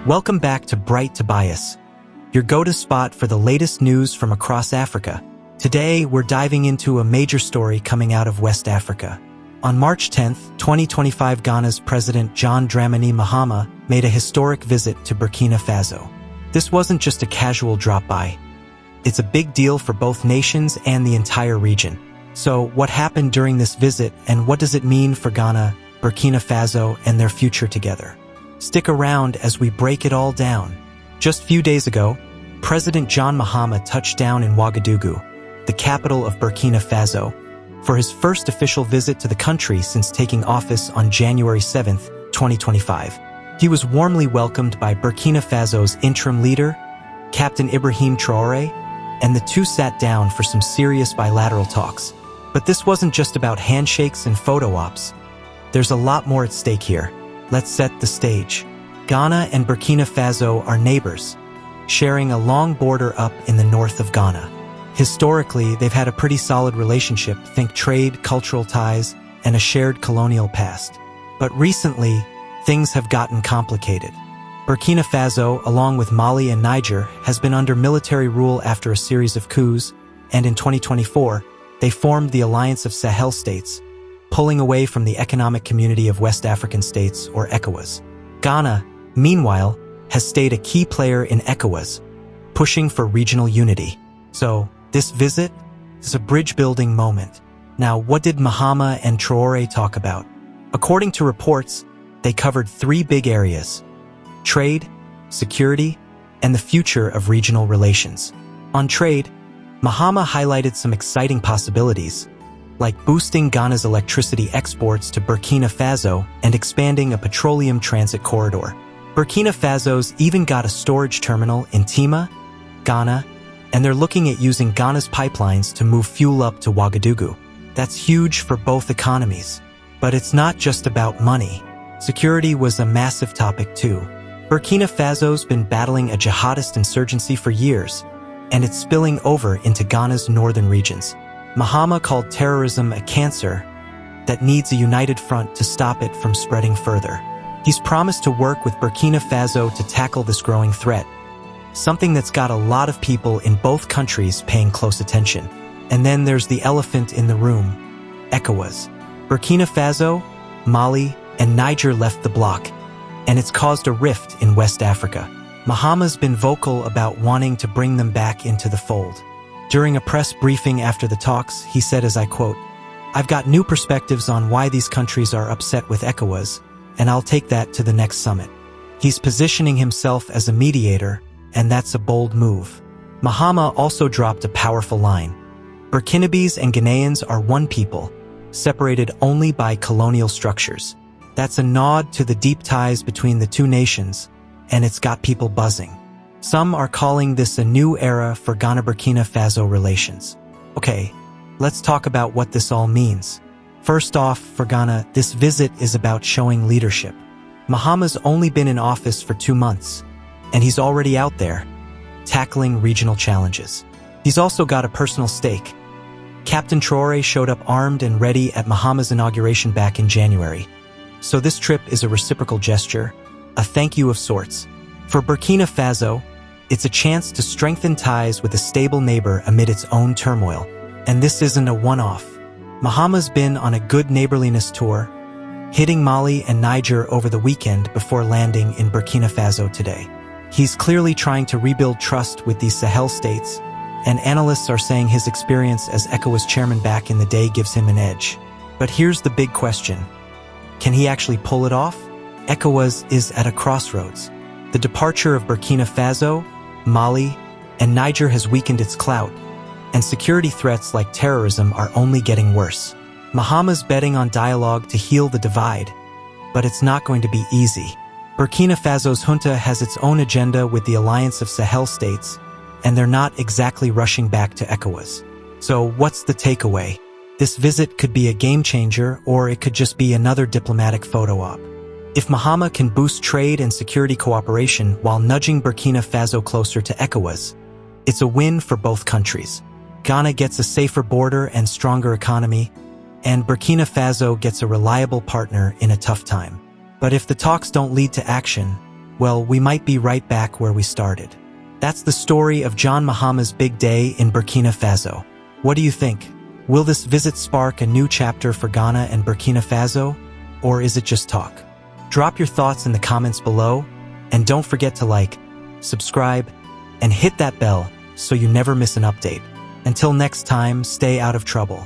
Welcome back to Bright Tobias, your go-to spot for the latest news from across Africa. Today, we're diving into a major story coming out of West Africa. On March 10, 2025, Ghana's President John Dramani Mahama made a historic visit to Burkina Faso. This wasn't just a casual drop-by. It's a big deal for both nations and the entire region. So, what happened during this visit, and what does it mean for Ghana, Burkina Faso, and their future together? Stick around as we break it all down. Just a few days ago, President John Mahama touched down in Ouagadougou, the capital of Burkina Faso, for his first official visit to the country since taking office on January 7, 2025. He was warmly welcomed by Burkina Faso's interim leader, Captain Ibrahim Traore, and the two sat down for some serious bilateral talks. But this wasn't just about handshakes and photo ops. There's a lot more at stake here. Let's set the stage. Ghana and Burkina Faso are neighbors, sharing a long border up in the north of Ghana. Historically, they've had a pretty solid relationship, think trade, cultural ties, and a shared colonial past. But recently, things have gotten complicated. Burkina Faso, along with Mali and Niger, has been under military rule after a series of coups, and in 2024, they formed the Alliance of Sahel States, pulling away from the Economic Community of West African States, or ECOWAS. Ghana, meanwhile, has stayed a key player in ECOWAS, pushing for regional unity. So, this visit is a bridge-building moment. Now, what did Mahama and Traore talk about? According to reports, they covered three big areas: trade, security, and the future of regional relations. On trade, Mahama highlighted some exciting possibilities, like boosting Ghana's electricity exports to Burkina Faso and expanding a petroleum transit corridor. Burkina Faso's even got a storage terminal in Tema, Ghana, and they're looking at using Ghana's pipelines to move fuel up to Ouagadougou. That's huge for both economies. But it's not just about money. Security was a massive topic too. Burkina Faso's been battling a jihadist insurgency for years, and it's spilling over into Ghana's northern regions. Mahama called terrorism a cancer that needs a united front to stop it from spreading further. He's promised to work with Burkina Faso to tackle this growing threat, something that's got a lot of people in both countries paying close attention. And then there's the elephant in the room: ECOWAS. Burkina Faso, Mali, and Niger left the bloc, and it's caused a rift in West Africa. Mahama's been vocal about wanting to bring them back into the fold. During a press briefing after the talks, he said, as I quote, "I've got new perspectives on why these countries are upset with ECOWAS, and I'll take that to the next summit." He's positioning himself as a mediator, and that's a bold move. Mahama also dropped a powerful line: Burkinabes and Ghanaians are one people, separated only by colonial structures. That's a nod to the deep ties between the two nations, and it's got people buzzing. Some are calling this a new era for Ghana-Burkina Faso relations. Okay, let's talk about what this all means. First off, for Ghana, this visit is about showing leadership. Mahama's only been in office for 2 months, and he's already out there, tackling regional challenges. He's also got a personal stake. Captain Traore showed up armed and ready at Mahama's inauguration back in January. So this trip is a reciprocal gesture, a thank you of sorts. For Burkina Faso, it's a chance to strengthen ties with a stable neighbor amid its own turmoil. And this isn't a one-off. Mahama's been on a good neighborliness tour, hitting Mali and Niger over the weekend before landing in Burkina Faso today. He's clearly trying to rebuild trust with these Sahel states, and analysts are saying his experience as ECOWAS chairman back in the day gives him an edge. But here's the big question: can he actually pull it off? ECOWAS is at a crossroads. The departure of Burkina Faso, Mali, and Niger has weakened its clout, and security threats like terrorism are only getting worse. Mahama's betting on dialogue to heal the divide, but it's not going to be easy. Burkina Faso's junta has its own agenda with the Alliance of Sahel States, and they're not exactly rushing back to ECOWAS. So what's the takeaway? This visit could be a game changer, or it could just be another diplomatic photo op. If Mahama can boost trade and security cooperation while nudging Burkina Faso closer to ECOWAS, it's a win for both countries. Ghana gets a safer border and stronger economy, and Burkina Faso gets a reliable partner in a tough time. But if the talks don't lead to action, well, we might be right back where we started. That's the story of John Mahama's big day in Burkina Faso. What do you think? Will this visit spark a new chapter for Ghana and Burkina Faso? Or is it just talk? Drop your thoughts in the comments below, and don't forget to like, subscribe, and hit that bell so you never miss an update. Until next time, stay out of trouble.